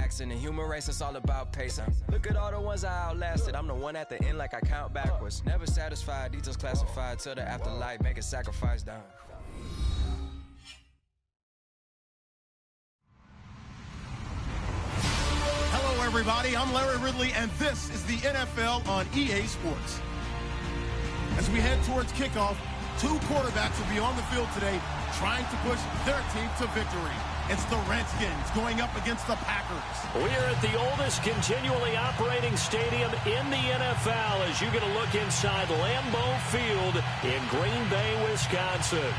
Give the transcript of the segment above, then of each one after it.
relax. In the human race, it's all about pacing. Look at all the ones I outlasted. I'm the one at the end like I count backwards. Never satisfied, details classified till the afterlife. Make a sacrifice down. Hello, everybody. I'm Larry Ridley, and this is the NFL on EA Sports. As we head towards kickoff, two quarterbacks will be on the field today trying to push their team to victory. It's the Redskins going up against the Packers. We are at the oldest continually operating stadium in the NFL as you get a look inside Lambeau Field in Green Bay, Wisconsin.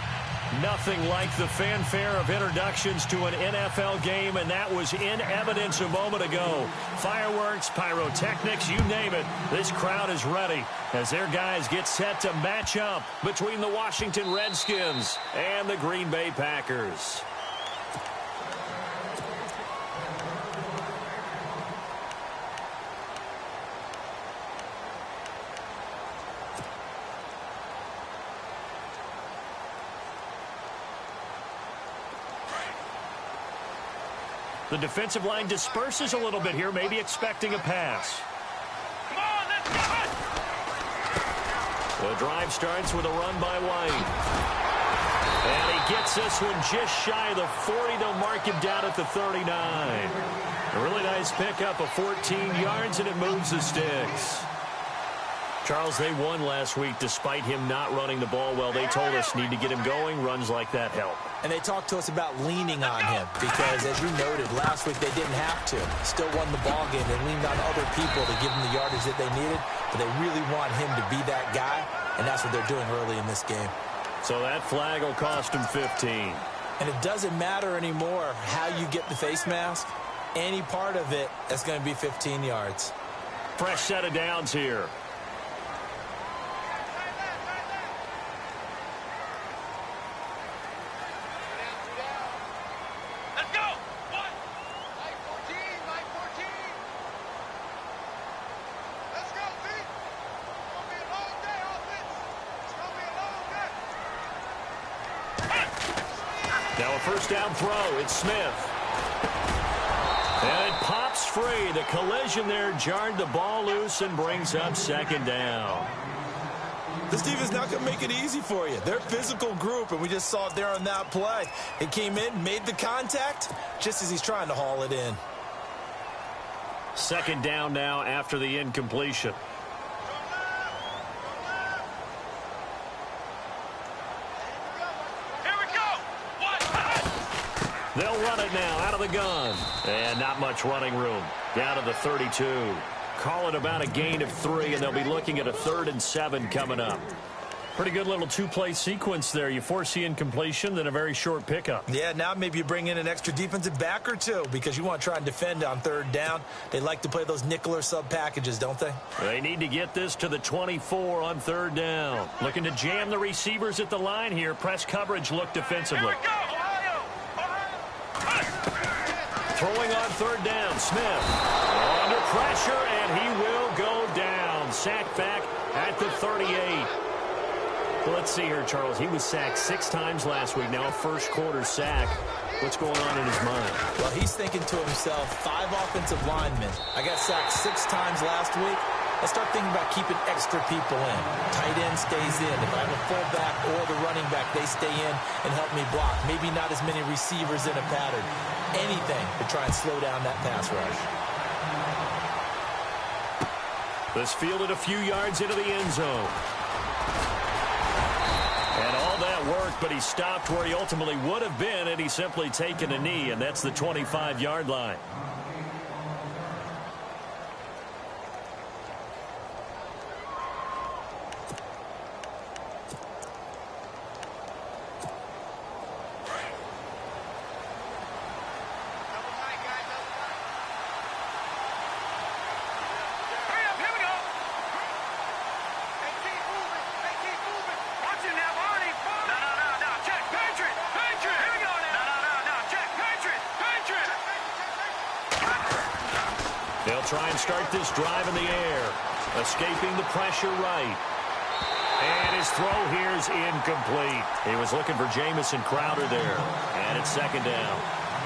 Nothing like the fanfare of introductions to an NFL game, and that was in evidence a moment ago. Fireworks, pyrotechnics, you name it. This crowd is ready as their guys get set to match up between the Washington Redskins and the Green Bay Packers. The defensive line disperses a little bit here, maybe expecting a pass. Come on, let's go! The drive starts with a run by White. And he gets this one just shy of the 40. They'll mark him down at the 39. A really nice pickup of 14 yards, and it moves the sticks. Charles, they won last week despite him not running the ball well. They told us need to get him going. Runs like that help. And they talked to us about leaning on him because, as you noted, last week they didn't have to. Still won the ball game. They leaned on other people to give them the yardage that they needed, but they really want him to be that guy, and that's what they're doing early in this game. So that flag will cost him 15. And it doesn't matter anymore how you get the face mask. Any part of it is going to be 15 yards. Fresh set of downs here. Now a first down throw. It's Smith. And it pops free. The collision there jarred the ball loose and brings up second down. This defense not going to make it easy for you. They're a physical group, and we just saw it there on that play. It came in, made the contact, just as he's trying to haul it in. Second down now after the incompletion. They'll run it now out of the gun. And not much running room. Down to the 32. Call it about a gain of 3, and they'll be looking at a 3rd and 7 coming up. Pretty good little two-play sequence there. You force the incompletion, then a very short pickup. Yeah, now maybe you bring in an extra defensive back or two because you want to try and defend on 3rd down. They like to play those nickel or sub packages, don't they? They need to get this to the 24 on 3rd down. Looking to jam the receivers at the line here. Press coverage look defensively. Here we go! Throwing on 3rd down, Smith under pressure, and he will go down. Sacked back at the 38. Well, let's see here, Charles. He was sacked 6 times last week. Now a first quarter sack. What's going on in his mind? Well, he's thinking to himself, 5 offensive linemen. I got sacked 6 times last week. Let's start thinking about keeping extra people in. Tight end stays in. If I have a fullback or the running back, they stay in and help me block. Maybe not as many receivers in a pattern. Anything to try and slow down that pass rush. This fielded a few yards into the end zone. And all that worked, but he stopped where he ultimately would have been, and he's simply taken a knee, and that's the 25-yard line. They'll try and start this drive in the air. Escaping the pressure right. And his throw here is incomplete. He was looking for Jamison Crowder there. And it's second down.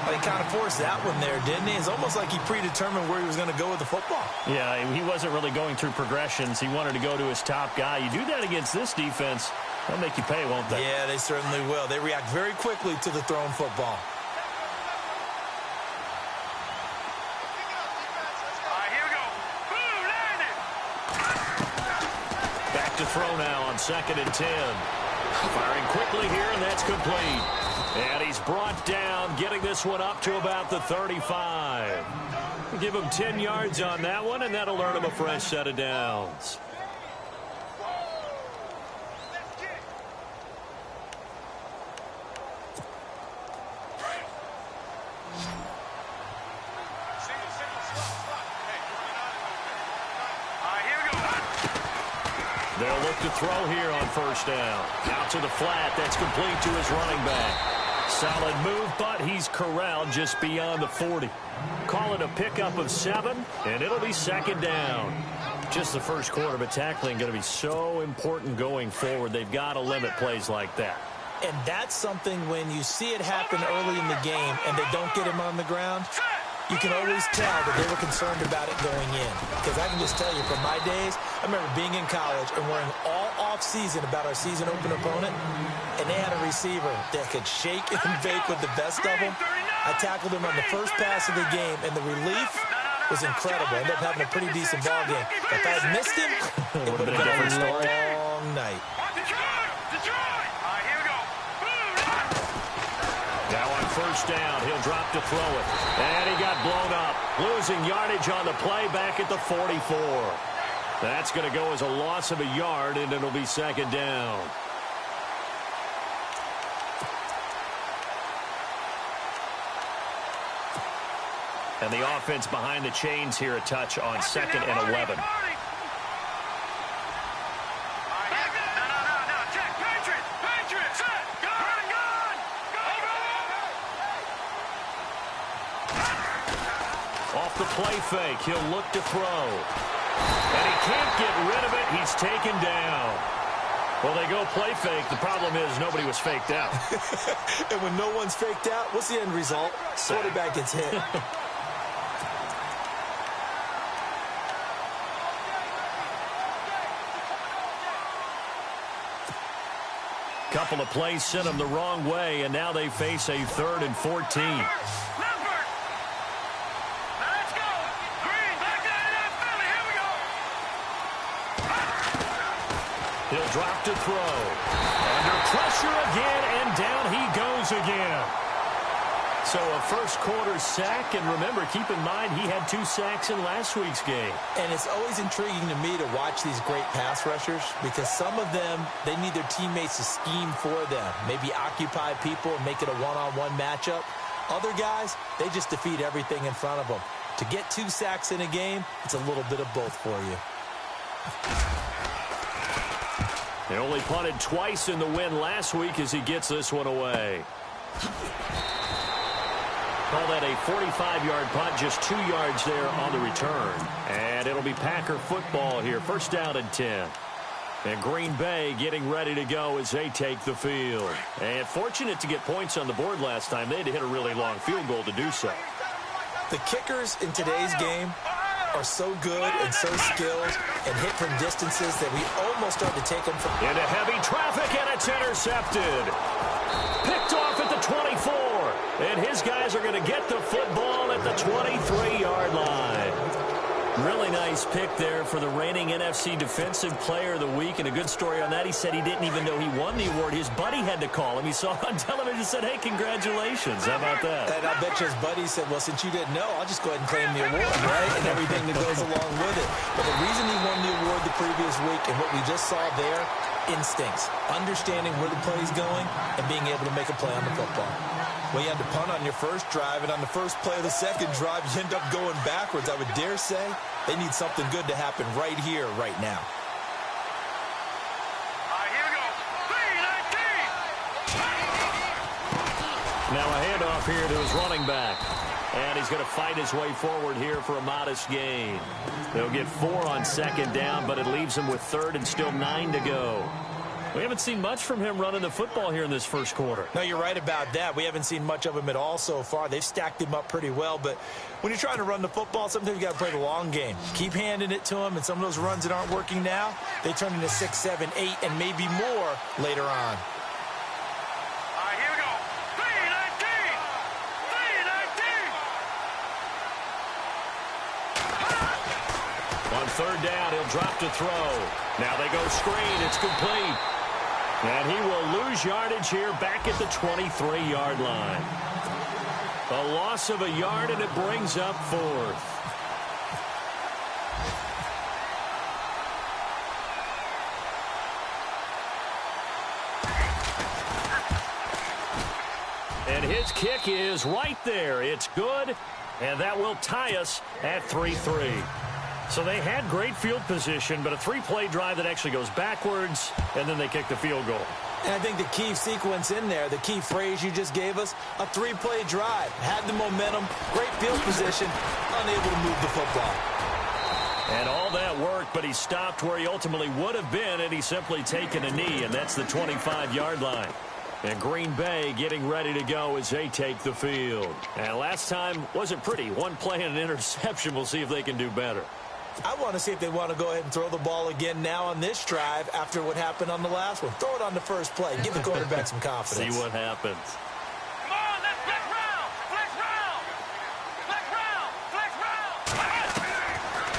Well, he kind of forced that one there, didn't he? It's almost like he predetermined where he was going to go with the football. Yeah, he wasn't really going through progressions. He wanted to go to his top guy. You do that against this defense, they'll make you pay, won't they? Yeah, they certainly will. They react very quickly to the thrown football. Back to throw now on 2nd and 10. Firing quickly here, and that's complete. And he's brought down, getting this one up to about the 35. Give him 10 yards on that one, and that'll earn him a fresh set of downs. They'll look to throw here on 1st down. Out to the flat. That's complete to his running back. Solid move, but he's corralled just beyond the 40. Call it a pickup of 7, and it'll be 2nd down. Just the first quarter, but tackling going to be so important going forward. They've got to limit plays like that. And that's something when you see it happen early in the game and they don't get him on the ground, you can always tell that they were concerned about it going in. Because I can just tell you, from my days, I remember being in college and worrying all off-season about our season open opponent, and they had a receiver that could shake and bake with the best of them. I tackled him on the first pass of the game, and the relief was incredible. I ended up having a pretty decent ball game. If I had missed him, it would have been a long night. Now on 1st down, he'll drop to throw it. And he got blown up. Losing yardage on the play back at the 44. That's going to go as a loss of a yard, and it'll be 2nd down. And the offense behind the chains here, a touch on 2nd and 11. Off the play fake, he'll look to throw. And he can't get rid of it. He's taken down. Well, they go play fake. The problem is nobody was faked out. And when no one's faked out, what's the end result? Quarterback gets hit. Couple of plays sent them the wrong way, and now they face a 3rd and 14. He'll drop to throw. Under pressure again, and down he goes again. So a first quarter sack, and remember, keep in mind, he had 2 sacks in last week's game. And it's always intriguing to me to watch these great pass rushers, because some of them, they need their teammates to scheme for them. Maybe occupy people and make it a one-on-one matchup. Other guys, they just defeat everything in front of them. To get 2 sacks in a game, it's a little bit of both for you. They only punted twice in the win last week as he gets this one away. Call that a 45-yard punt, just 2 yards there on the return. And it'll be Packer football here, 1st down and 10. And Green Bay getting ready to go as they take the field. And fortunate to get points on the board last time. They had to hit a really long field goal to do so. The kickers in today's game are so good and so skilled and hit from distances that we almost start to take them for into heavy traffic, and it's intercepted. Picked off at the 24. And his guys are going to get the football at the 23-yard line. Really nice pick there for the reigning NFC Defensive Player of the Week. And a good story on that, he said he didn't even know he won the award. His buddy had to call him. He saw on television and said, hey, congratulations. How about that? And I bet you his buddy said, well, since you didn't know, I'll just go ahead and claim the award, right? And everything that goes along with it. But the reason he won the award the previous week and what we just saw there, instincts, understanding where the play is going and being able to make a play on the football. Well, you had to punt on your first drive, and on the first play of the second drive, you end up going backwards. I would dare say they need something good to happen right here, right now. All right, here we go. 3-19. Now a handoff here to his running back. And he's going to fight his way forward here for a modest gain. They'll get 4 on 2nd down, but it leaves him with 3rd and still 9 to go. We haven't seen much from him running the football here in this first quarter. No, you're right about that. We haven't seen much of him at all so far. They've stacked him up pretty well, but when you're trying to run the football, sometimes you got to play the long game. Keep handing it to him, and some of those runs that aren't working now, they turn into 6, 7, 8, and maybe more later on. Here we go. 319. 319. On third down, he'll drop to throw. Now they go screen. It's complete. And he will lose yardage here back at the 23-yard line. A loss of a yard, and it brings up fourth. And his kick is right there. It's good, and that will tie us at 3-3. So they had great field position, but a three-play drive that actually goes backwards, and then they kick the field goal. And I think the key sequence in there, the key phrase you just gave us, a three-play drive. Had the momentum, great field position, unable to move the football. And all that work, but he stopped where he ultimately would have been, and he's simply taken a knee, and that's the 25-yard line. And Green Bay getting ready to go as they take the field. And last time wasn't pretty. One play and an interception. We'll see if they can do better. I want to see if they want to go ahead and throw the ball again now on this drive after what happened on the last one. Throw it on the first play. Give the quarterback some confidence. See what happens. Come on, let's flex round. Flex round. Flex round. Flex round.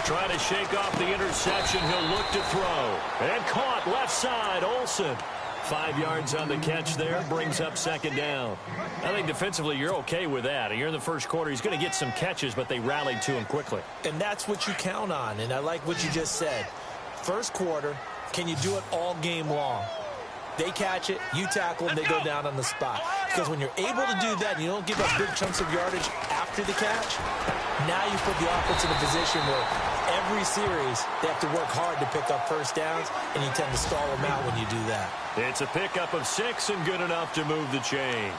Trying to shake off the interception. He'll look to throw. And caught left side. Olsen. 5 yards on the catch there. Brings up second down. I think defensively you're okay with that. You're in the first quarter. He's going to get some catches, but they rallied to him quickly. And that's what you count on. And I like what you just said. First quarter, can you do it all game long? They catch it, you tackle them, they go down on the spot. Because when you're able to do that and you don't give up big chunks of yardage after the catch, now you put the offense in a position where every series they have to work hard to pick up first downs, and you tend to stall them out when you do that. It's a pickup of 6 and good enough to move the chains.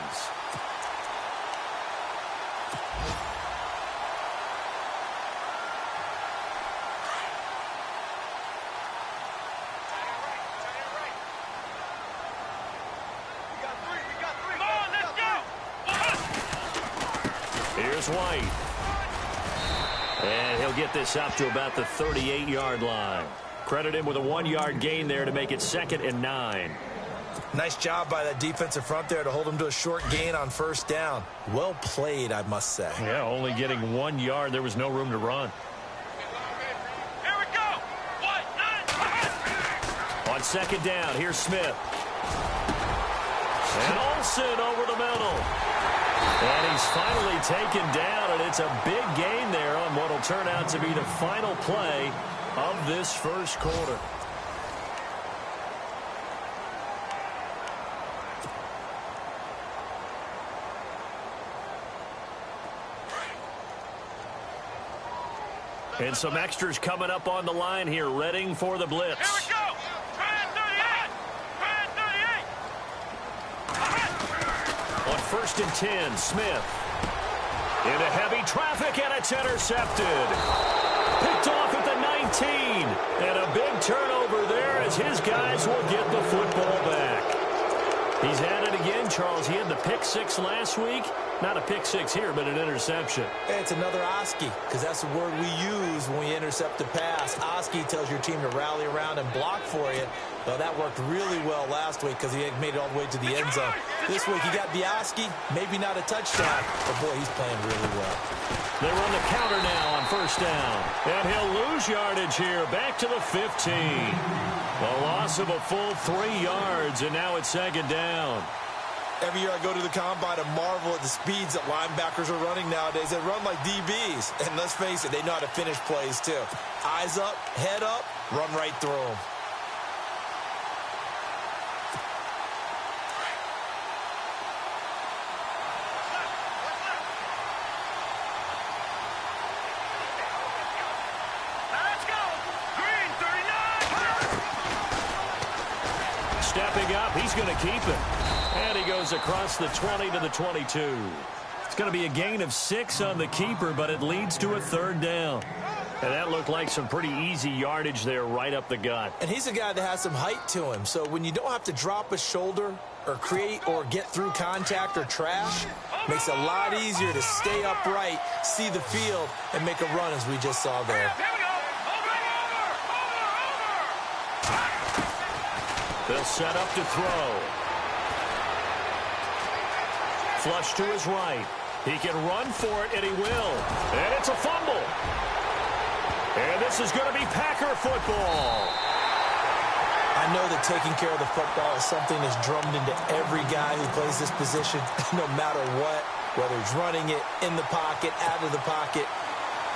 Here's White. And he'll get this up to about the 38-yard line. Credit him with a 1-yard gain there to make it 2nd and 9. Nice job by that defensive front there to hold him to a short gain on first down. Well played, I must say. Yeah, only getting 1 yard. There was no room to run. Here we go. 1, 9, On second down, here's Smith. And Olsen over the middle. And he's finally taken down, and it's a big gain there on what will turn out to be the final play of this first quarter. And some extras coming up on the line here, readying for the blitz. Here we go. Try 38. On 1st and 10, Smith. Into heavy traffic, and it's intercepted. Picked off at the 19. And a big turnover there as his guys will get the football back. He's at it again, Charles. He had the pick 6 last week. Not a pick 6 here, but an interception. It's another Oski, because that's the word we use when we intercept a pass. Oski tells your team to rally around and block for you. Well, that worked really well last week because he had made it all the way to the end zone. This week he got the Oski, maybe not a touchdown, but boy, he's playing really well. They run the counter now on first down. And he'll lose yardage here, back to the 15. A loss of a full 3 yards, and now it's second down. Every year I go to the combine and marvel at the speeds that linebackers are running nowadays. They run like DBs. And let's face it, they know how to finish plays too. Eyes up, head up, run right through them. Let's go. Green 39. Stepping up, he's going to keep it. And he goes across the 20 to the 22. It's going to be a gain of 6 on the keeper, but it leads to a third down. And that looked like some pretty easy yardage there right up the gut. And he's a guy that has some height to him. So when you don't have to drop a shoulder or create or get through contact or trash, makes it a lot easier to stay upright, see the field, and make a run as we just saw there. They'll set up to throw. Flush to his right. He can run for it, and he will. And it's a fumble. And this is going to be Packer football. I know that taking care of the football is something that's drummed into every guy who plays this position, no matter what, whether he's running it, in the pocket, out of the pocket.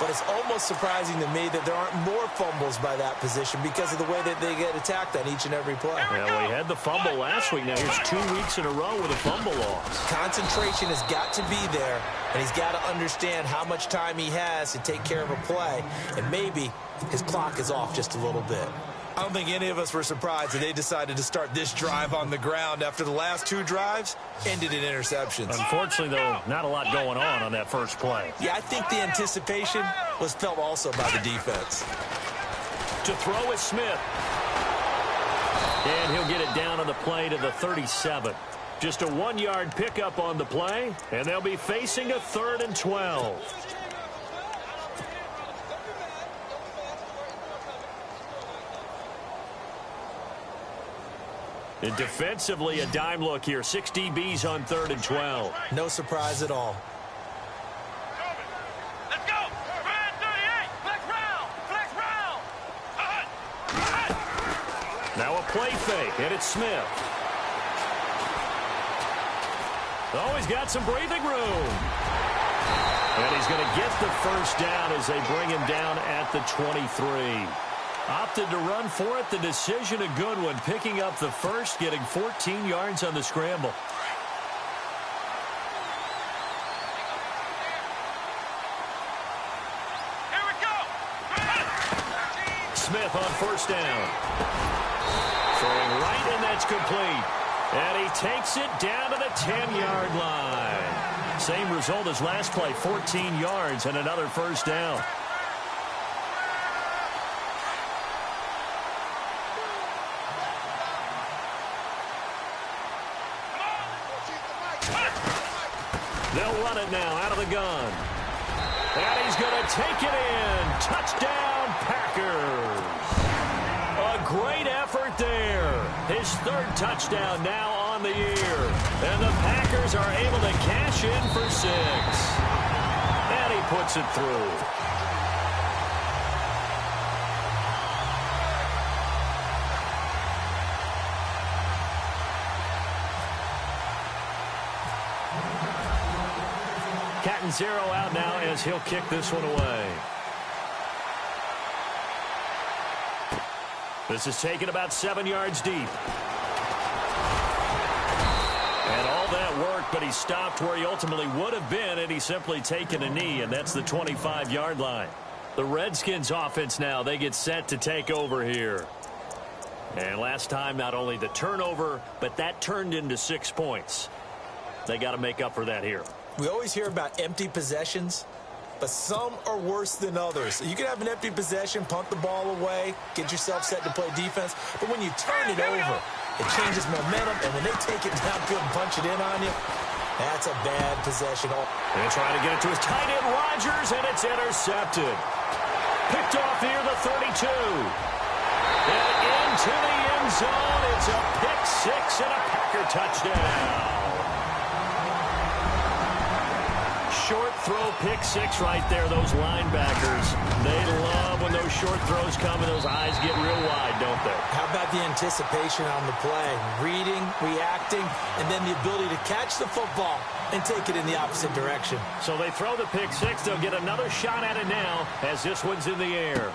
But it's almost surprising to me that there aren't more fumbles by that position because of the way that they get attacked on each and every play. Well, we had the fumble last week. Now here's 2 weeks in a row with a fumble loss. Concentration has got to be there, and he's got to understand how much time he has to take care of a play, and maybe his clock is off just a little bit. I don't think any of us were surprised that they decided to start this drive on the ground after the last 2 drives ended in interceptions. Unfortunately, though, not a lot going on that first play. Yeah, I think the anticipation was felt also by the defense. To throw is Smith. And he'll get it down on the play to the 37. Just a 1-yard pickup on the play, and they'll be facing a 3rd and 12. And defensively, a dime look here. 6 DBs on 3rd and 12. No surprise at all. Let's go. Red 38. Flex round. Flex round. Now a play fake, and it's Smith. Oh, he's got some breathing room. And he's going to get the first down as they bring him down at the 23. Opted to run for it. The decision a good one. Picking up the first, getting 14 yards on the scramble. Here we go. Smith on first down. Throwing right, and that's complete. And he takes it down to the 10-yard line. Same result as last play, 14 yards and another first down. They'll run it now out of the gun. And he's going to take it in. Touchdown, Packers. A great effort there. His 3rd touchdown now on the year. And the Packers are able to cash in for 6. And he puts it through. Catanzaro out now as he'll kick this one away. This is taken about 7 yards deep. And all that work, but he stopped where he ultimately would have been, and he's simply taken a knee, and that's the 25-yard line. The Redskins offense now, they get set to take over here. And last time, not only the turnover, but that turned into 6 points. They got to make up for that here. We always hear about empty possessions, but some are worse than others. You can have an empty possession, punt the ball away, get yourself set to play defense, but when you turn it over, it changes momentum, and when they take it downfield and punch it in on you, that's a bad possession. And trying to get it to his tight end, Rodgers, and it's intercepted. Picked off near the 32. And into the end zone, it's a pick 6 and a Packer touchdown. Short throw, pick 6 right there. Those linebackers, they love when those short throws come and those eyes get real wide, don't they? How about the anticipation on the play? Reading, reacting, and then the ability to catch the football and take it in the opposite direction. So they throw the pick 6. They'll get another shot at it now as this one's in the air.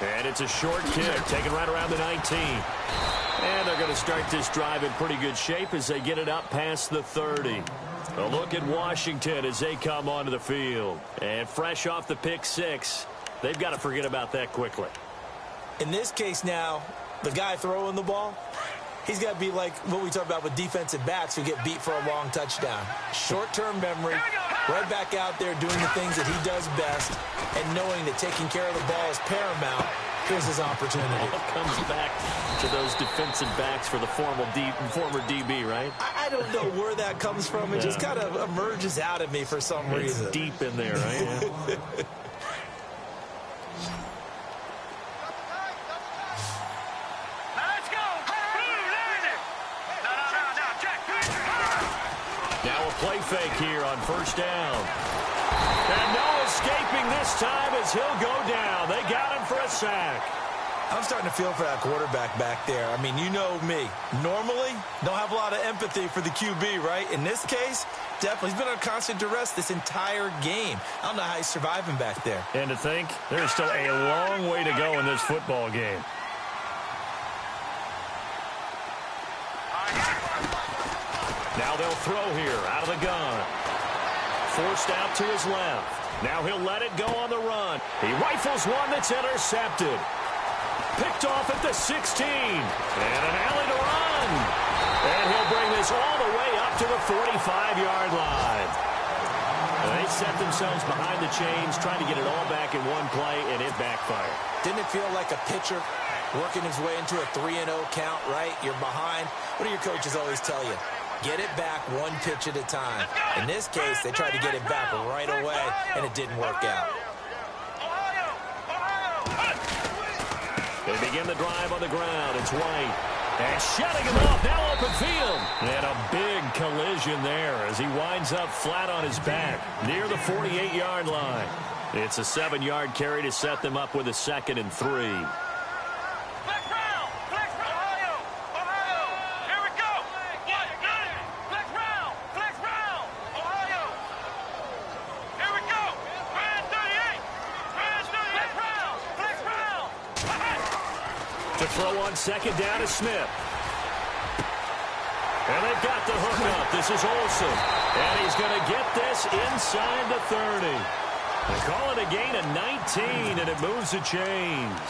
And it's a short kick, taken right around the 19. And they're going to start this drive in pretty good shape as they get it up past the 30. A look at Washington as they come onto the field. And fresh off the pick 6, they've got to forget about that quickly. In this case now, the guy throwing the ball, he's got to be like what we talk about with defensive backs who get beat for a long touchdown. Short-term memory, Right back out there doing the things that he does best and knowing that taking care of the ball is paramount. Here's his opportunity. It comes back to those defensive backs for the former DB, right? I don't know where that comes from. It just kind of emerges out of me for some reason. It's deep in there, right? Yeah. Let's go. Now a play fake here on first down. And no escaping this time as he'll go down. They got him for a sack. I'm starting to feel for that quarterback back there. I mean, you know me. Normally, don't have a lot of empathy for the QB, right? In this case, definitely. He's been on constant duress this entire game. I don't know how he's surviving back there. And to think, there's still a long way to go in this football game. Now they'll throw here out of the gun. Forced out to his left. Now he'll let it go on the run. He rifles one that's intercepted. Picked off at the 16. And an alley to run. And he'll bring this all the way up to the 45-yard line. They set themselves behind the chains, trying to get it all back in one play, and it backfired. Didn't it feel like a pitcher working his way into a 3-0 count, right? You're behind. What do your coaches always tell you? Get it back one pitch at a time. In this case, they tried to get it back right away, and it didn't work out. They begin the drive on the ground. It's White. And shutting him off. Now open field. And a big collision there as he winds up flat on his back near the 48-yard line. It's a 7-yard carry to set them up with a 2nd and 3. Throw on 2nd down to Smith. And they've got the hook up. This is Olsen. And he's going to get this inside the 30. They call it a gain of 19, and it moves the chains.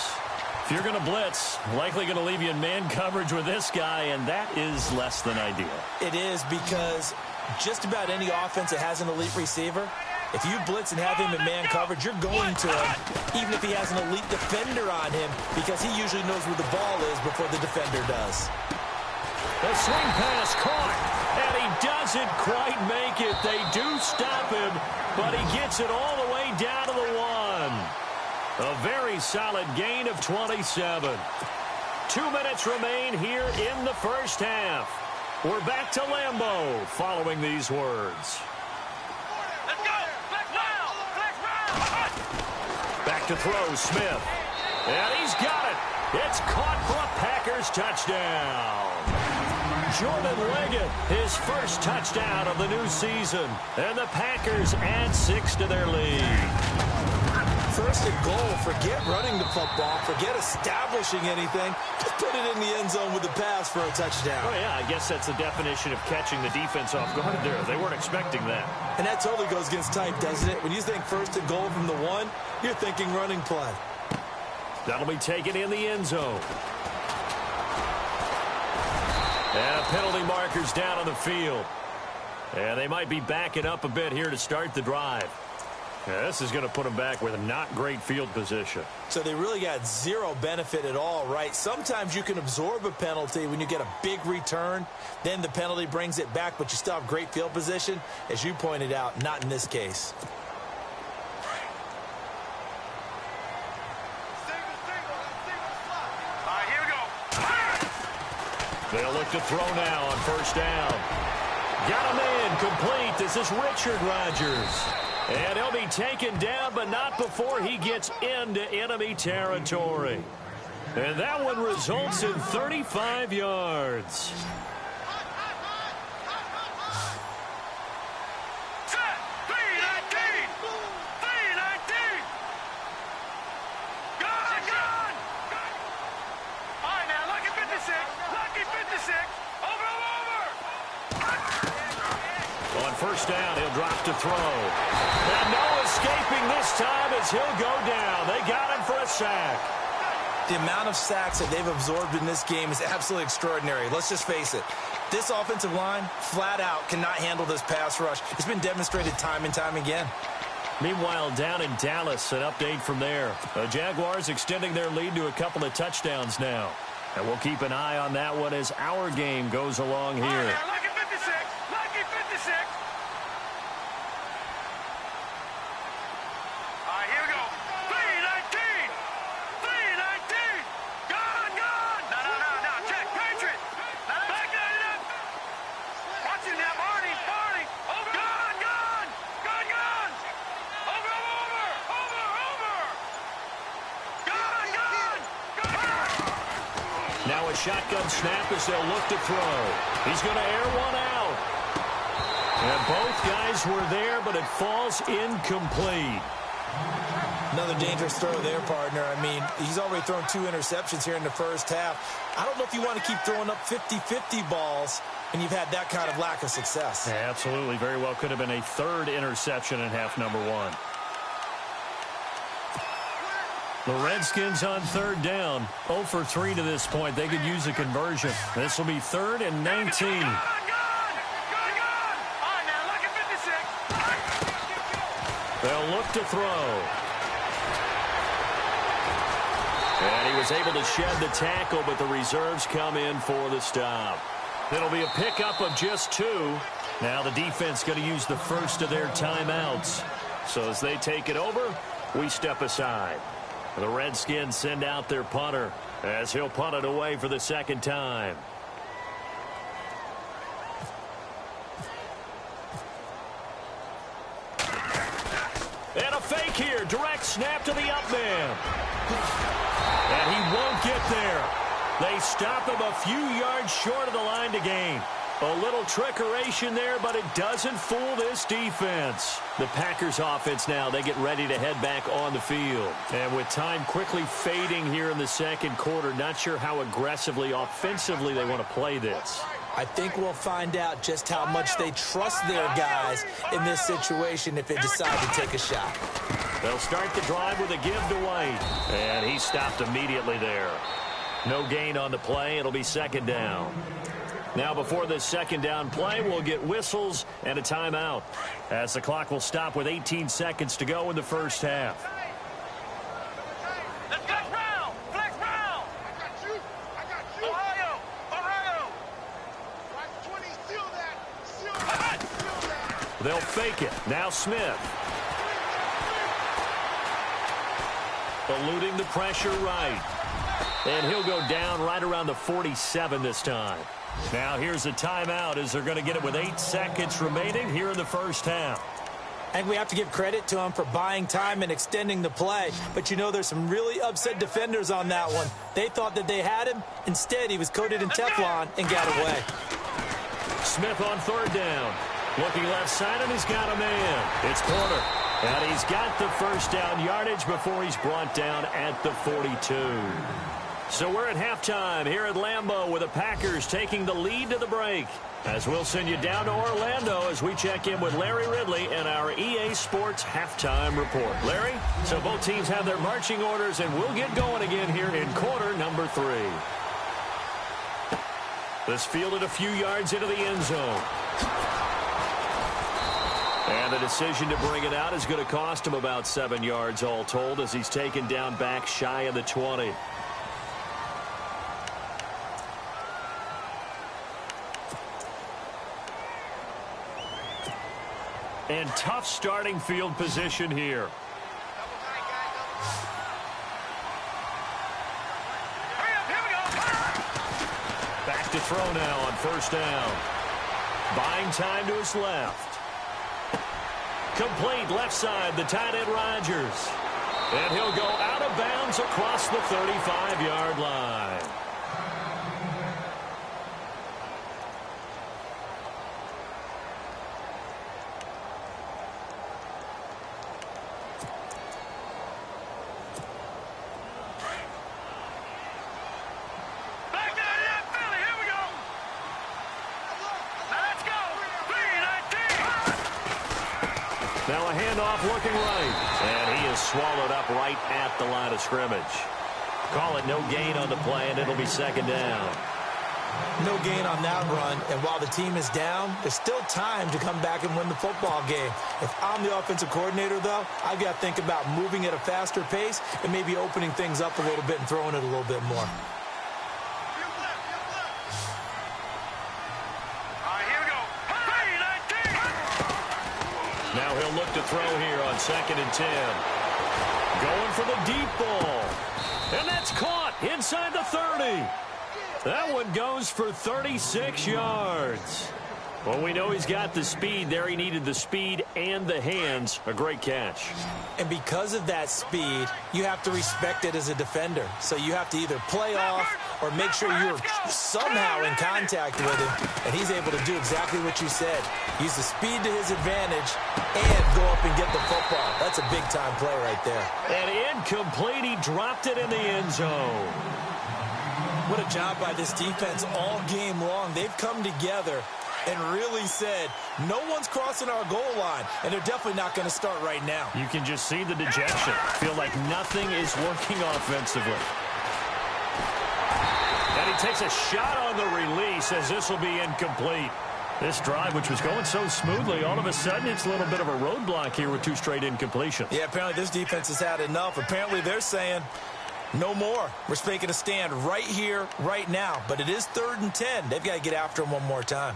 If you're going to blitz, likely going to leave you in man coverage with this guy, and that is less than ideal. It is, because just about any offense that has an elite receiver, if you blitz and have him in man coverage, you're going to him, even if he has an elite defender on him, because he usually knows where the ball is before the defender does. The swing pass caught, and he doesn't quite make it. They do stop him, but he gets it all the way down to the 1. A very solid gain of 27. 2 minutes remain here in the first half. We're back to Lambeau following these words. Back to throw, Smith. And he's got it. It's caught for a Packers touchdown. Jordan Leggett, his first touchdown of the new season. And the Packers add 6 to their lead. First and goal. Forget running the football. Forget establishing anything. Just put it in the end zone with a pass for a touchdown. Oh, yeah, I guess that's the definition of catching the defense off guard there. They weren't expecting that. And that totally goes against type, doesn't it? When you think first and goal from the 1, you're thinking running play. That'll be taken in the end zone. And penalty markers down on the field. And they might be backing up a bit here to start the drive. Yeah, this is going to put them back with a not great field position. So they really got zero benefit at all, right? Sometimes you can absorb a penalty when you get a big return. Then the penalty brings it back, but you still have great field position. As you pointed out, not in this case. They'll look to throw now on first down. Got him in, complete. This is Richard Rodgers. And he'll be taken down, but not before he gets into enemy territory. And that one results in 35 yards. First down, he'll drop to throw. And no escaping this time as he'll go down. They got him for a sack. The amount of sacks that they've absorbed in this game is absolutely extraordinary. Let's just face it. This offensive line, flat out, cannot handle this pass rush. It's been demonstrated time and time again. Meanwhile, down in Dallas, an update from there. The Jaguars extending their lead to a couple of touchdowns now. And we'll keep an eye on that one as our game goes along here. Lucky 56. Lucky 56. All right, here we go. 319. 319. Gone, gone. No. Check. Patriot. Back that up. Watch him now. Barney. Over. Gone. Gone. Over. Gone. Now a shotgun snap as they'll look to throw. He's going to air one out. And both guys were there, but it falls incomplete. Another dangerous throw there, partner. I mean, he's already thrown 2 interceptions here in the first half. I don't know if you want to keep throwing up 50-50 balls when you've had that kind of lack of success. Yeah, absolutely. Very well could have been a third interception in half number 1. The Redskins on third down. 0 for 3 to this point. They could use a conversion. This will be 3rd and 19. They'll look to throw. And he was able to shed the tackle, but the reserves come in for the stop. It'll be a pickup of just 2. Now the defense going to use the first of their timeouts. So as they take it over, we step aside. The Redskins send out their punter as he'll punt it away for the second time. And a fake here. Direct snap to the up man. And he won't get there. They stop him a few yards short of the line to gain. A little trickeration there, but it doesn't fool this defense. The Packers offense now, they get ready to head back on the field. And with time quickly fading here in the second quarter, not sure how aggressively, offensively they want to play this. I think we'll find out just how much they trust their guys in this situation if they decide to take a shot. They'll start the drive with a give to White. And he stopped immediately there. No gain on the play. It'll be second down. Now before this second down play, we'll get whistles and a timeout as the clock will stop with 18 seconds to go in the first half. Let's flex round. Flex round. I got you. Ohio. Right 20, seal that. They'll fake it. Now Smith. Eluding the pressure right. And he'll go down right around the 47 this time. Now here's a timeout as they're going to get it with 8 seconds remaining here in the first half. I think we have to give credit to him for buying time and extending the play. But you know there's some really upset defenders on that one. They thought that they had him. Instead, he was coated in Teflon and got away. Smith on third down. Looking left side, and he's got a man. It's Porter. And he's got the first down yardage before he's brought down at the 42. So we're at halftime here at Lambeau with the Packers taking the lead to the break. As we'll send you down to Orlando as we check in with Larry Ridley and our EA Sports halftime report. Larry, so both teams have their marching orders, and we'll get going again here in quarter number 3. This fielded a few yards into the end zone. And the decision to bring it out is going to cost him about 7 yards all told as he's taken down back shy of the 20. And tough starting field position here. Back to throw now on first down. Buying time to his left. Complete left side, the tight end Rodgers. And he'll go out of bounds across the 35-yard line. Now a handoff looking right. And he is swallowed up right at the line of scrimmage. Call it no gain on the play, and it'll be second down. No gain on that run, and while the team is down, there's still time to come back and win the football game. If I'm the offensive coordinator, though, I've got to think about moving at a faster pace and maybe opening things up a little bit and throwing it a little bit more. Now he'll look to throw here on 2nd and 10. Going for the deep ball. And that's caught inside the 30. That one goes for 36 yards. Well, we know he's got the speed there. He needed the speed and the hands. A great catch. And because of that speed, you have to respect it as a defender. So you have to either play off or make sure you're somehow in contact with him. And he's able to do exactly what you said. Use the speed to his advantage and go up and get the football. That's a big-time play right there. And incomplete. He dropped it in the end zone. What a job by this defense all game long. They've come together and really said, no one's crossing our goal line, and they're definitely not going to start right now. You can just see the dejection. Feel like nothing is working offensively. And he takes a shot on the release as this will be incomplete. This drive, which was going so smoothly, all of a sudden it's a little bit of a roadblock here with 2 straight incompletions. Yeah, apparently this defense has had enough. Apparently they're saying, no more. We're making a stand right here, right now. But it is 3rd and 10. They've got to get after him one more time.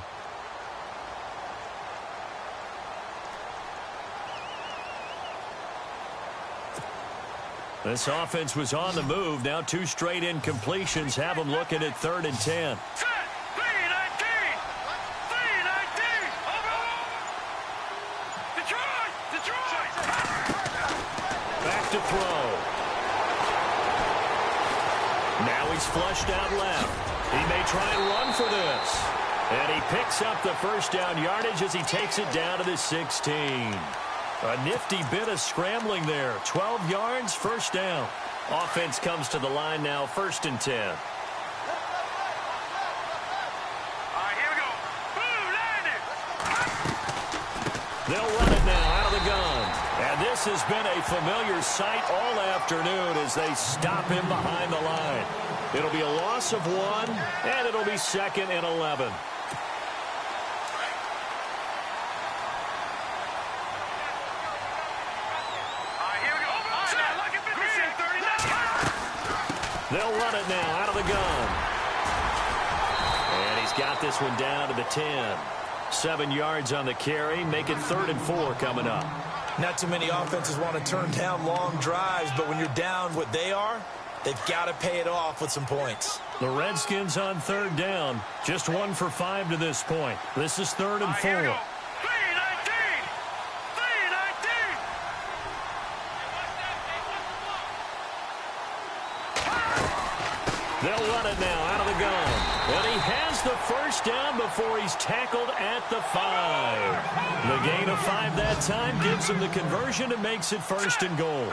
This offense was on the move. Now 2 straight incompletions have them looking at 3rd and 10. Back to throw. Now he's flushed out left. He may try and run for this. And he picks up the first down yardage as he takes it down to the 16. A nifty bit of scrambling there. 12 yards, first down. Offense comes to the line now, 1st and 10. All right, here we go. Boom, landed. They'll run it now out of the gun. And this has been a familiar sight all afternoon as they stop him behind the line. It'll be a loss of 1, and it'll be 2nd and 11. They'll run it now out of the gun. And he's got this one down to the 10. 7 yards on the carry. Make it 3rd and 4 coming up. Not too many offenses want to turn down long drives, but when you're down what they are, they've got to pay it off with some points. The Redskins on 3rd down. Just 1 for 5 to this point. This is 3rd and 4. They'll run it now out of the gun. And he has the first down before he's tackled at the 5. The gain of 5 that time gives him the conversion and makes it 1st and goal.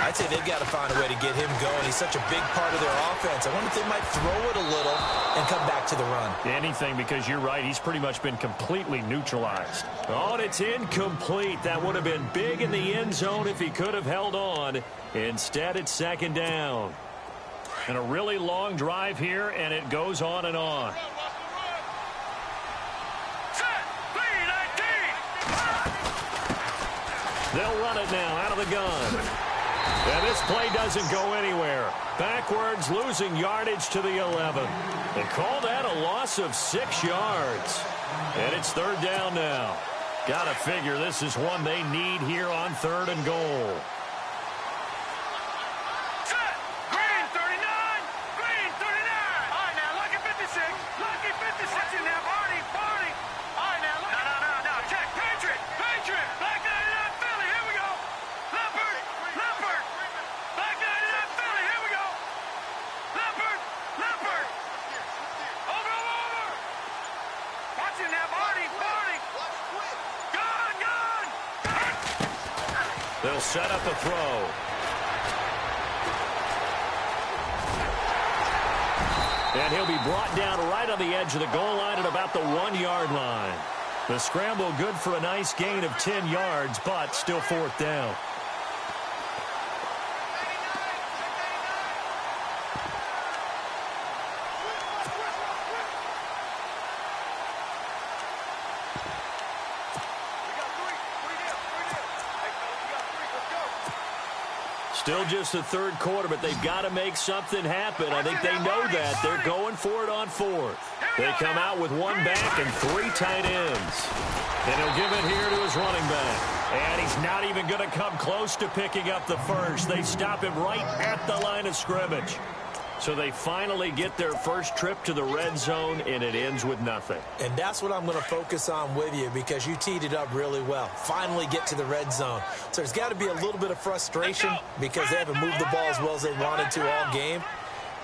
I'd say they've got to find a way to get him going. He's such a big part of their offense. I wonder if they might throw it a little and come back to the run. Anything, because you're right. He's pretty much been completely neutralized. Oh, and it's incomplete. That would have been big in the end zone if he could have held on. Instead, it's 2nd down. And a really long drive here, and it goes on and on. They'll run it now out of the gun. And this play doesn't go anywhere. Backwards, losing yardage to the 11. They call that a loss of 6 yards. And it's 3rd down now. Got to figure this is one they need here on 3rd and goal. They'll set up the throw. And he'll be brought down right on the edge of the goal line at about the 1-yard line. The scramble good for a nice gain of 10 yards, but still 4th down. Still just the third quarter, but they've got to make something happen. I think they know that. They're going for it on fourth. They come out with one back and 3 tight ends. And he'll give it here to his running back. And he's not even going to come close to picking up the first. They stop him right at the line of scrimmage. So they finally get their first trip to the red zone, and it ends with nothing. And that's what I'm going to focus on with you, because you teed it up really well. Finally get to the red zone. So there's got to be a little bit of frustration because they haven't moved the ball as well as they wanted to all game.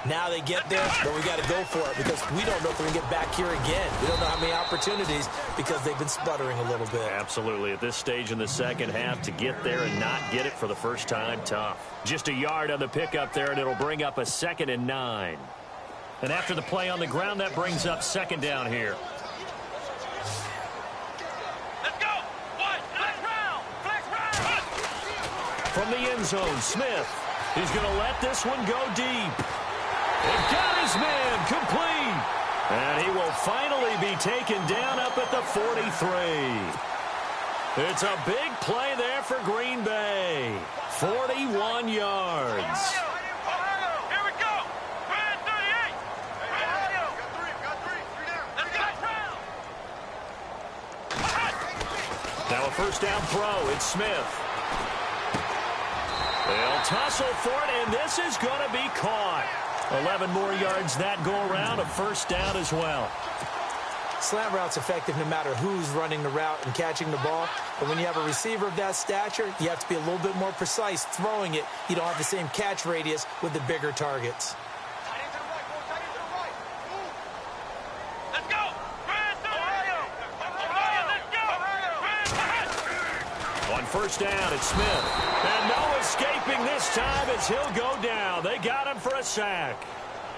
Now they get there, but we got to go for it because we don't know if we can get back here again. We don't know how many opportunities because they've been sputtering a little bit. Absolutely. At this stage in the second half, to get there and not get it for the first time, tough. Just a yard on the pickup there, and it'll bring up a 2nd and 9. And after the play on the ground, that brings up 2nd down here. Let's go. Flex round. From the end zone, Smith. He's going to let this one go deep. They've got his man complete. And he will finally be taken down up at the 43. It's a big play there for Green Bay. 41 yards. Here we go. 38. Got three. Let's go. Now a first down throw. It's Smith. They'll tussle for it, and this is going to be caught. 11 more yards that go around, a first down as well. Slant route's effective no matter who's running the route and catching the ball. But when you have a receiver of that stature, you have to be a little bit more precise throwing it. You don't have the same catch radius with the bigger targets. Let's go. On first down, it's Smith. And no escaping this time as he'll go down. They got him for a sack.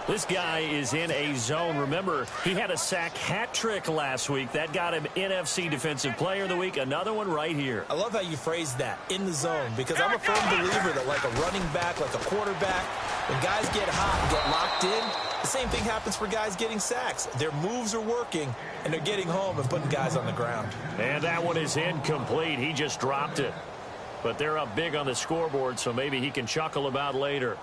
This guy is in a zone. Remember, he had a sack hat trick last week. That got him NFC Defensive Player of the Week. Another one right here. I love how you phrased that, in the zone, because I'm a firm believer that like a running back, like a quarterback, when guys get hot and get locked in, the same thing happens for guys getting sacks. Their moves are working, and they're getting home and putting guys on the ground. And that one is incomplete. He just dropped it. But they're up big on the scoreboard, so maybe he can chuckle about later.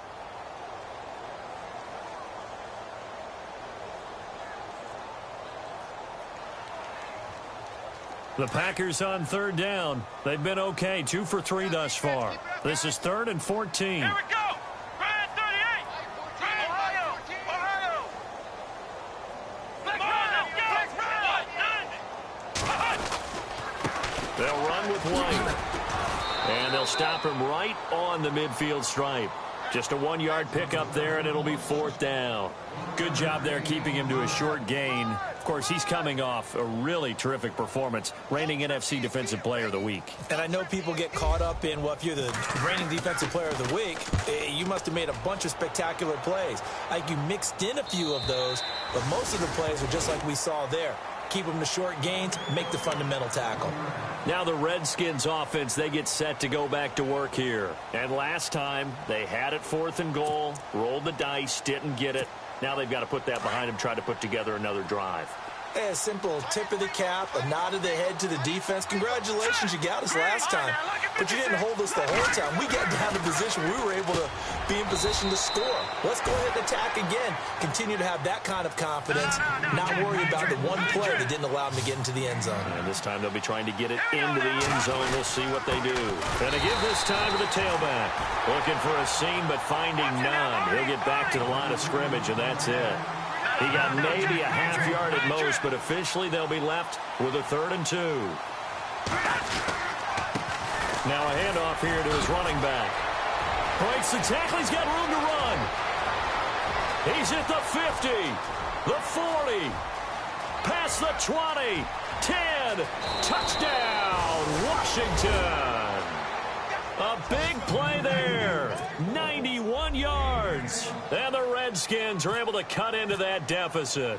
The Packers on third down. They've been okay, 2 for 3 thus far. This is 3rd and 14. Here we go. 38. Ohio. They'll run with White. And they'll stop him right on the midfield stripe. Just a 1-yard pickup there, and it'll be 4th down. Good job there keeping him to a short gain. Of course, he's coming off a really terrific performance, reigning NFC Defensive Player of the Week. And I know people get caught up in, well, if you're the reigning Defensive Player of the Week, you must have made a bunch of spectacular plays. Like you mixed in a few of those, but most of the plays are just like we saw there. Keep them to short gains, make the fundamental tackle. Now the Redskins offense, they get set to go back to work here. And last time, they had it 4th and goal, rolled the dice, didn't get it. Now they've got to put that behind them, try to put together another drive. A simple tip of the cap, a nod of the head to the defense. Congratulations, you got us last time. But you didn't hold us the whole time. We got down to position we were able to be in position to score. Let's go ahead and attack again. Continue to have that kind of confidence. Not worry about the one play that didn't allow them to get into the end zone. And this time they'll be trying to get it into the end zone. We'll see what they do. And a give this time to the tailback. Looking for a seam, but finding none. He'll get back to the line of scrimmage, and that's it. He got maybe a half yard at most, but officially they'll be left with a 3rd and 2. Now a handoff here to his running back. Breaks the tackle. He's got room to run. He's at the 50, the 40, past the 20, 10, touchdown, Washington. A big play there, 91 yards, and the Redskins are able to cut into that deficit.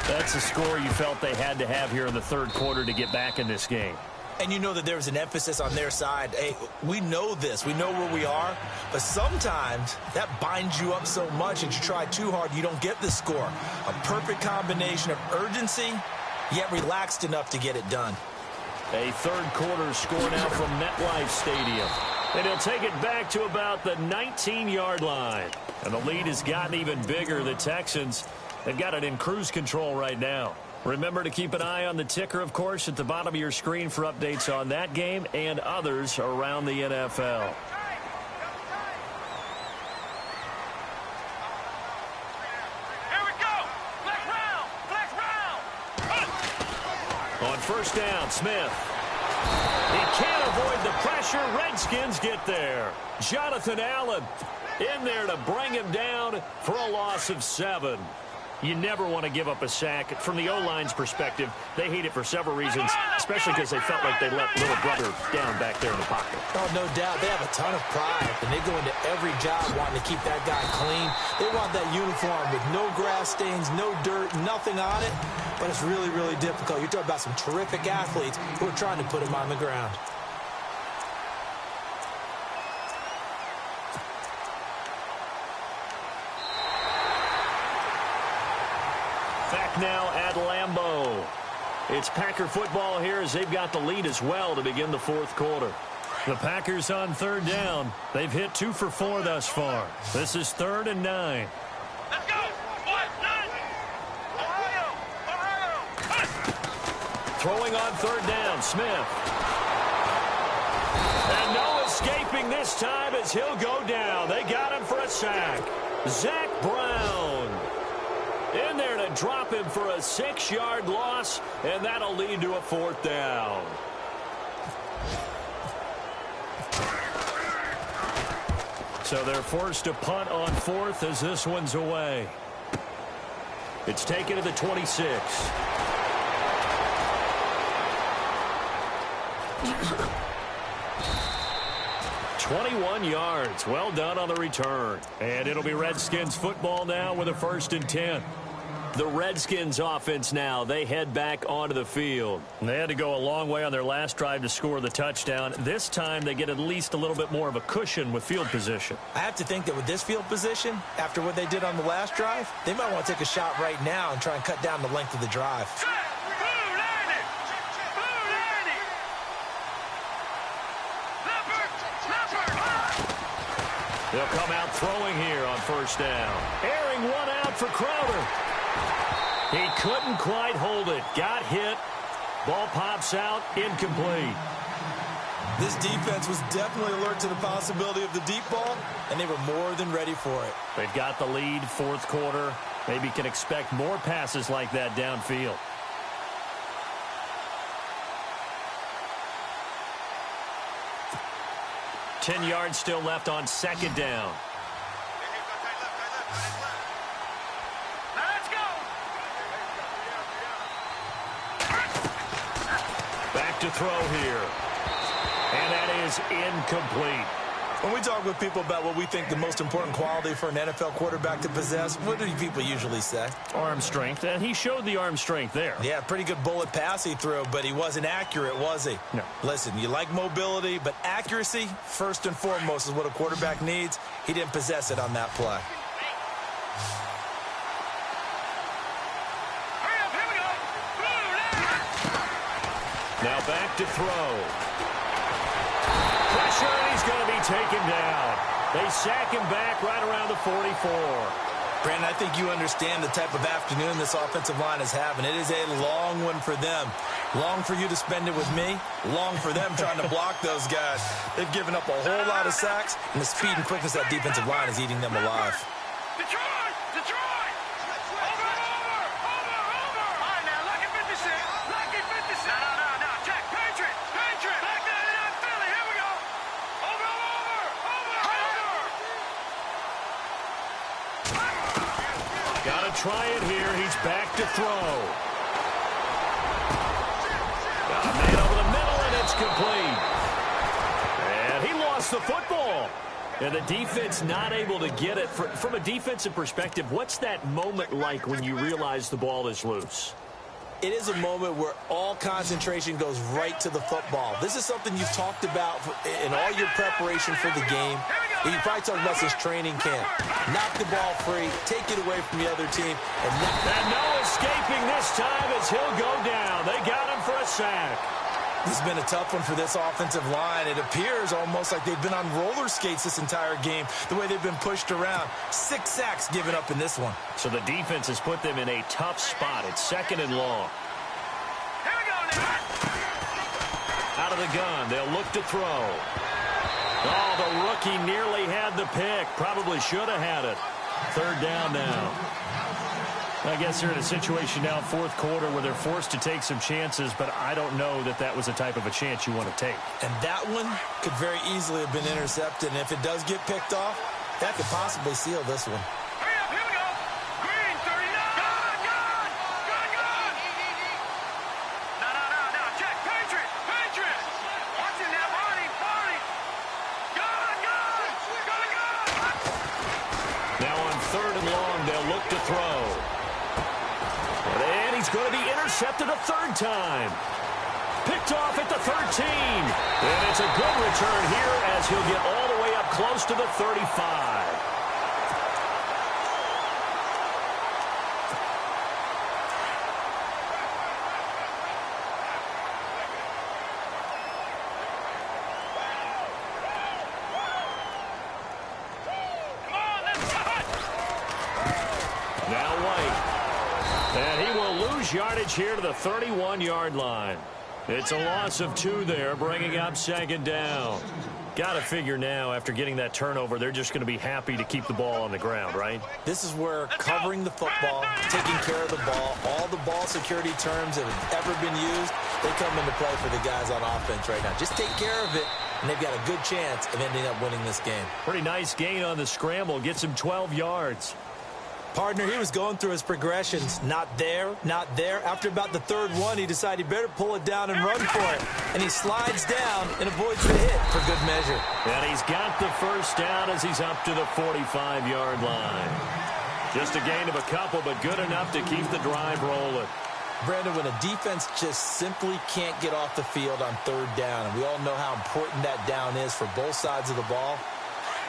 That's a score you felt they had to have here in the third quarter to get back in this game. And you know that there was an emphasis on their side. Hey, we know this. We know where we are. But sometimes that binds you up so much that you try too hard, you don't get the score. A perfect combination of urgency, yet relaxed enough to get it done. A third quarter score now from MetLife Stadium. And he'll take it back to about the 19-yard line. And the lead has gotten even bigger. The Texans have got it in cruise control right now. Remember to keep an eye on the ticker, of course, at the bottom of your screen for updates on that game and others around the NFL. Here we go. Flex round. Flex round. On first down, Smith. He can't avoid the pressure. Redskins get there. Jonathan Allen in there to bring him down for a loss of 7. You never want to give up a sack. From the O-line's perspective, they hate it for several reasons, especially because they felt like they let little brother down back there in the pocket. Oh, no doubt. They have a ton of pride, and they go into every job wanting to keep that guy clean. They want that uniform with no grass stains, no dirt, nothing on it. But it's really, really difficult. You're talking about some terrific athletes who are trying to put him on the ground. Back now at Lambeau. It's Packer football here as they've got the lead as well to begin the fourth quarter. The Packers on third down. They've hit 2 for 4 thus far. This is 3rd and 9. Let's go. 1-9. Ohio. Throwing on third down, Smith. And no escaping this time as he'll go down. They got him for a sack. Zach Brown in there to drop him for a 6-yard loss, and that'll lead to a 4th down. So they're forced to punt on 4th as this one's away. It's taken to the 26. 21 yards. Well done on the return. And it'll be Redskins football now with a 1st and 10. The Redskins offense now, they head back onto the field. They had to go a long way on their last drive to score the touchdown. This time they get at least a little bit more of a cushion with field position. I have to think that with this field position, after what they did on the last drive, they might want to take a shot right now and try and cut down the length of the drive. They'll come out throwing here on first down. Airing one out for Crowder. He couldn't quite hold it. Got hit. Ball pops out. Incomplete. This defense was definitely alert to the possibility of the deep ball, and they were more than ready for it. They've got the lead, fourth quarter. Maybe can expect more passes like that downfield. Ten yards still left on second down. Let's go. Back to throw here. And that is incomplete. When we talk with people about what we think the most important quality for an NFL quarterback to possess, what do people usually say? Arm strength, and he showed the arm strength there. Yeah, pretty good bullet pass he threw, but he wasn't accurate, was he? No. Listen, you like mobility, but accuracy, first and foremost, is what a quarterback needs. He didn't possess it on that play. Hurry up, here we go. Now back to throw. Pressure, and he's going to be taken down. They sack him back right around the 44. Brandon, I think you understand the type of afternoon this offensive line is having. It is a long one for them. Long for you to spend it with me. Long for them trying to block those guys. They've given up a whole lot of sacks, and the speed and quickness of that defensive line is eating them alive. Detroit! Detroit! Over! All right, now, lucky 56. Lucky 56. No. Check. Patriot. Back there in that Philly. Here we go. Over. Got to try it here. He's back to throw. Got a man over the middle, and it's complete. And he lost the football. And the defense not able to get it. From a defensive perspective, what's that moment like when you realize the ball is loose? It is a moment where all concentration goes right to the football. This is something you've talked about in all your preparation for the game. You probably talked about this training camp. Knock the ball free, take it away from the other team. And no escaping this time as he'll go down. They got him for a sack. This has been a tough one for this offensive line. It appears almost like they've been on roller skates this entire game, the way they've been pushed around. 6 sacks given up in this one. So the defense has put them in a tough spot. It's 2nd and long. Here we go now. Out of the gun, they'll look to throw. Oh, the rookie nearly had the pick. Probably should have had it. 3rd down now. I guess they're in a situation now, 4th quarter, where they're forced to take some chances, but I don't know that that was the type of a chance you want to take. And that one could very easily have been intercepted, and if it does get picked off, that could possibly seal this one. Hurry up, here we go. Green, 39. Gun. No, check. Patriot. Watch him now, Barney. Gun. Now on 3rd and long, they'll look to throw. And he's going to be intercepted a 3rd time. Picked off at the 13. And it's a good return here as he'll get all the way up close to the 35. Come on, let's cut. Now White. And he will lose yardage here to the 31-yard line. It's a loss of 2 there, bringing up 2nd down. Got to figure now, after getting that turnover, they're just going to be happy to keep the ball on the ground, right? This is where covering the football, taking care of the ball, all the ball security terms that have ever been used, they come into play for the guys on offense right now. Just take care of it, and they've got a good chance of ending up winning this game. Pretty nice gain on the scramble. Gets him 12 yards. Partner, he was going through his progressions. Not there. After about the 3rd one, he decided he better pull it down and run for it. And he slides down and avoids the hit for good measure. And he's got the 1st down as he's up to the 45-yard line. Just a gain of a couple, but good enough to keep the drive rolling. Brandon, when a defense just simply can't get off the field on 3rd down, and we all know how important that down is for both sides of the ball,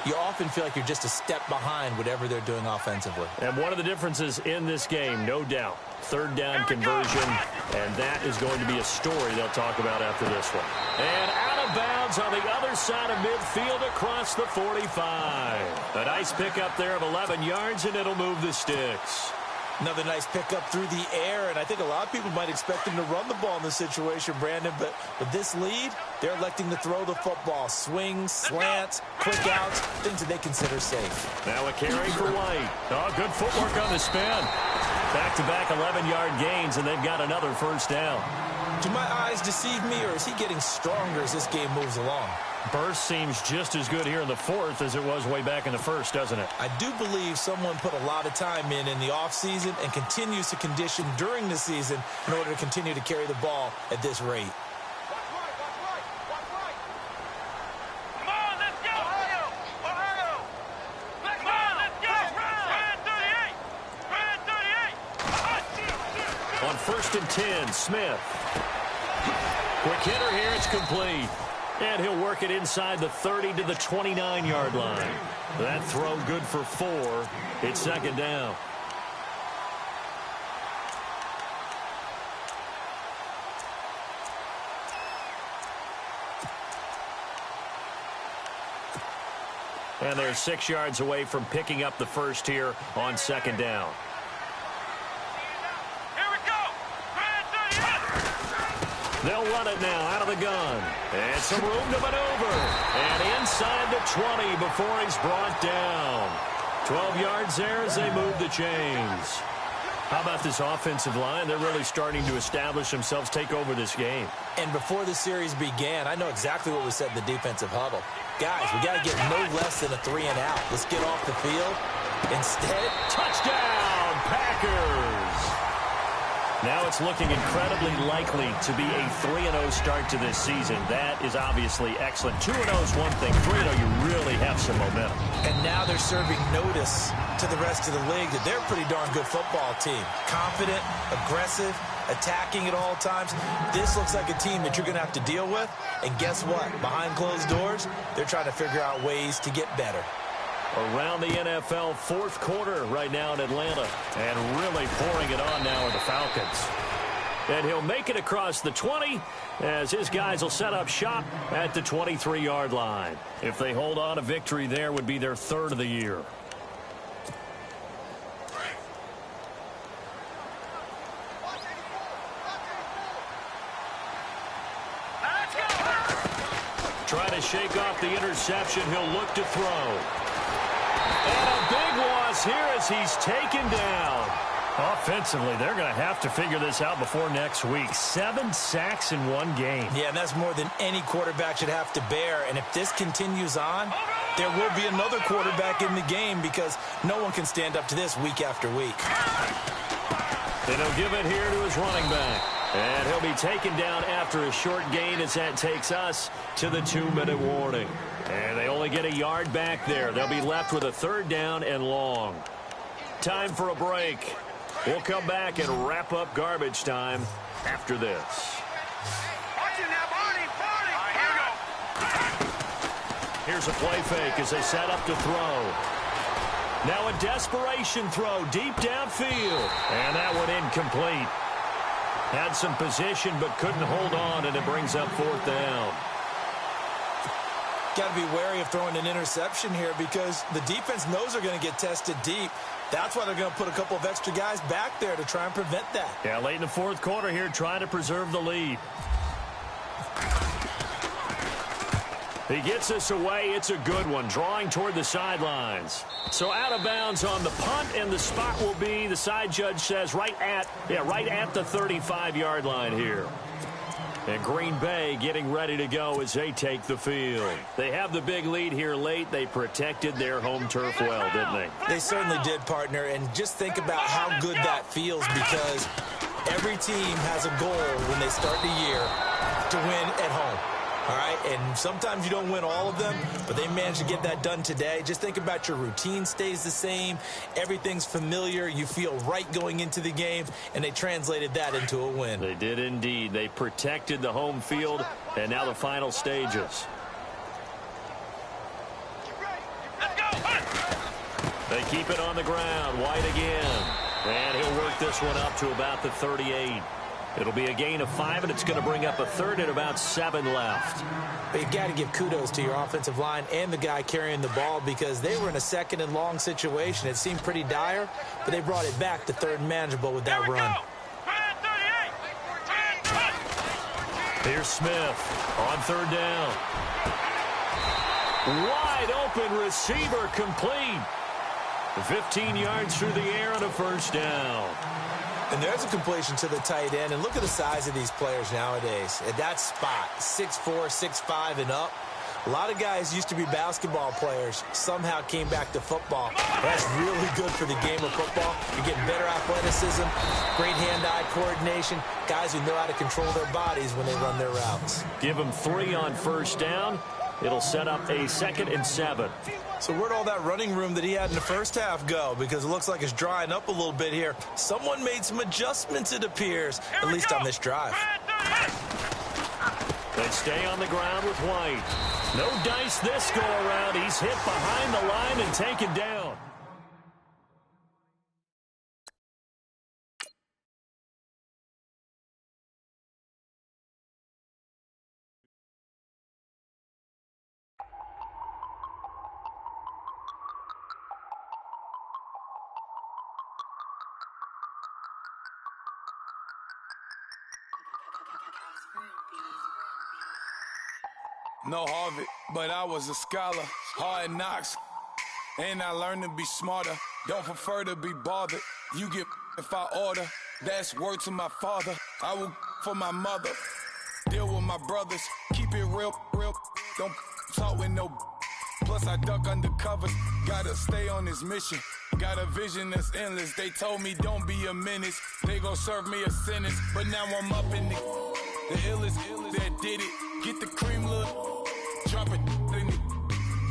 you often feel like you're just a step behind whatever they're doing offensively. And one of the differences in this game, no doubt, 3rd down conversion, and that is going to be a story they'll talk about after this one. And out of bounds on the other side of midfield across the 45. A nice pickup there of 11 yards, and it'll move the sticks. Another nice pickup through the air, and I think a lot of people might expect him to run the ball in this situation, Brandon, but with this lead, they're electing to throw the football. Swings, slants, quick outs, things that they consider safe. Now a carry for White. Oh, good footwork on the spin. Back-to-back 11-yard gains, and they've got another 1st down. Do my eyes deceive me, or is he getting stronger as this game moves along? Burst seems just as good here in the 4th as it was way back in the 1st, doesn't it? I do believe someone put a lot of time in the offseason and continues to condition during the season in order to continue to carry the ball at this rate. Come on, let's go. Ohio. Come on, let's go. Red 38. On 1st and 10, Smith. Quick hitter here, it's complete. And he'll work it inside the 30 to the 29-yard line. That throw good for 4. It's 2nd down. And they're 6 yards away from picking up the 1st here on 2nd down. They'll run it now out of the gun. And some room to maneuver. And inside the 20 before he's brought down. 12 yards there as they move the chains. How about this offensive line? They're really starting to establish themselves, take over this game. And before the series began, I know exactly what was said in the defensive huddle. Guys, we got to get no less than a 3 and out. Let's get off the field. Instead, touchdown, Packers. Now it's looking incredibly likely to be a 3-0 start to this season. That is obviously excellent. 2-0 is one thing. 3-0, you really have some momentum. And now they're serving notice to the rest of the league that they're a pretty darn good football team. Confident, aggressive, attacking at all times. This looks like a team that you're going to have to deal with. And guess what? Behind closed doors, they're trying to figure out ways to get better. Around the NFL, 4th quarter right now in Atlanta. And really pouring it on now are the Falcons. and he'll make it across the 20 as his guys will set up shop at the 23-yard line. If they hold on, a victory there would be their third of the year. Trying to shake off the interception. He'll look to throw. And a big loss here as he's taken down. Offensively, they're going to have to figure this out before next week. 7 sacks in one game. Yeah, and that's more than any quarterback should have to bear. And if this continues on, there will be another quarterback in the game because no one can stand up to this week after week. And he'll give it here to his running back. And he'll be taken down after a short gain as that takes us to the 2-minute warning. And they only get a yard back there. They'll be left with a 3rd down and long. Time for a break. We'll come back and wrap up garbage time after this. Watch it now, Barney. All right, here we go. Here's a play fake as they set up to throw. Now a desperation throw deep downfield. And that one incomplete. Had some position but couldn't hold on, and it brings up 4th down. Got to be wary of throwing an interception here because the defense knows they're going to get tested deep. That's why they're going to put a couple of extra guys back there to try and prevent that. Yeah, late in the 4th quarter here, trying to preserve the lead. He gets us away. It's a good one, drawing toward the sidelines. So out of bounds on the punt, and the spot will be, the side judge says, right at the 35-yard line here. And Green Bay getting ready to go as they take the field. They have the big lead here late. They protected their home turf well, didn't they? They certainly did, partner. And just think about how good that feels because every team has a goal when they start the year to win at home. All right, and sometimes you don't win all of them, but they managed to get that done today. Just think about your routine stays the same. Everything's familiar. You feel right going into the game, and they translated that into a win. They did indeed. They protected the home field, and now the final stages. Let's go. They keep it on the ground. White again. And he'll work this one up to about the 38. It'll be a gain of 5, and it's going to bring up a 3rd and about 7 left. But you've got to give kudos to your offensive line and the guy carrying the ball because they were in a 2nd and long situation. It seemed pretty dire, but they brought it back to 3rd and manageable with that run. Here's Smith on 3rd down. Wide open receiver complete. 15 yards through the air on a 1st down. And there's a completion to the tight end. And look at the size of these players nowadays. At that spot, 6'4", 6'5", and up. A lot of guys used to be basketball players. Somehow came back to football. That's really good for the game of football. You're getting better athleticism, great hand-eye coordination, guys who know how to control their bodies when they run their routes. Give them 3 on 1st down. It'll set up a 2nd and 7. So where'd all that running room that he had in the first half go? Because it looks like it's drying up a little bit here. Someone made some adjustments, it appears, at least on this drive. They stay on the ground with White. No dice this go around. He's hit behind the line and taken down. No Harvard, but I was a scholar. Hard knocks, and I learned to be smarter. Don't prefer to be bothered. You get if I order. That's word to my father. I will for my mother. Deal with my brothers. Keep it real, real. Don't talk with no. Plus I duck under covers. Gotta stay on this mission. Got a vision that's endless. They told me don't be a menace. They gon' serve me a sentence. But now I'm up in the illest that did it. Get the cream look. Drop it in it.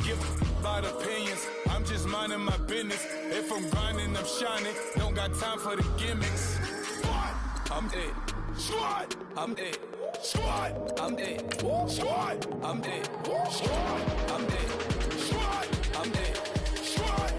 Give a lot of opinions. I'm just minding my business. If I'm grinding, I'm shining. Don't got time for the gimmicks. Squad, I'm it. Squad, I'm it. Squad, I'm it. Squad, I'm it. Squad, I'm it. Squad, I'm it. Squad.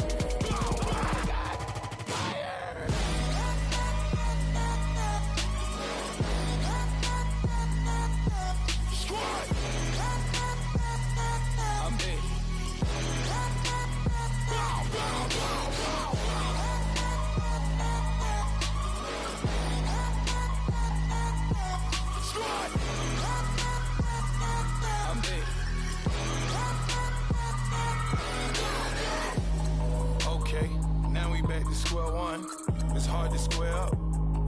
Okay, now we back to square one. It's hard to square up.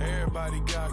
Everybody got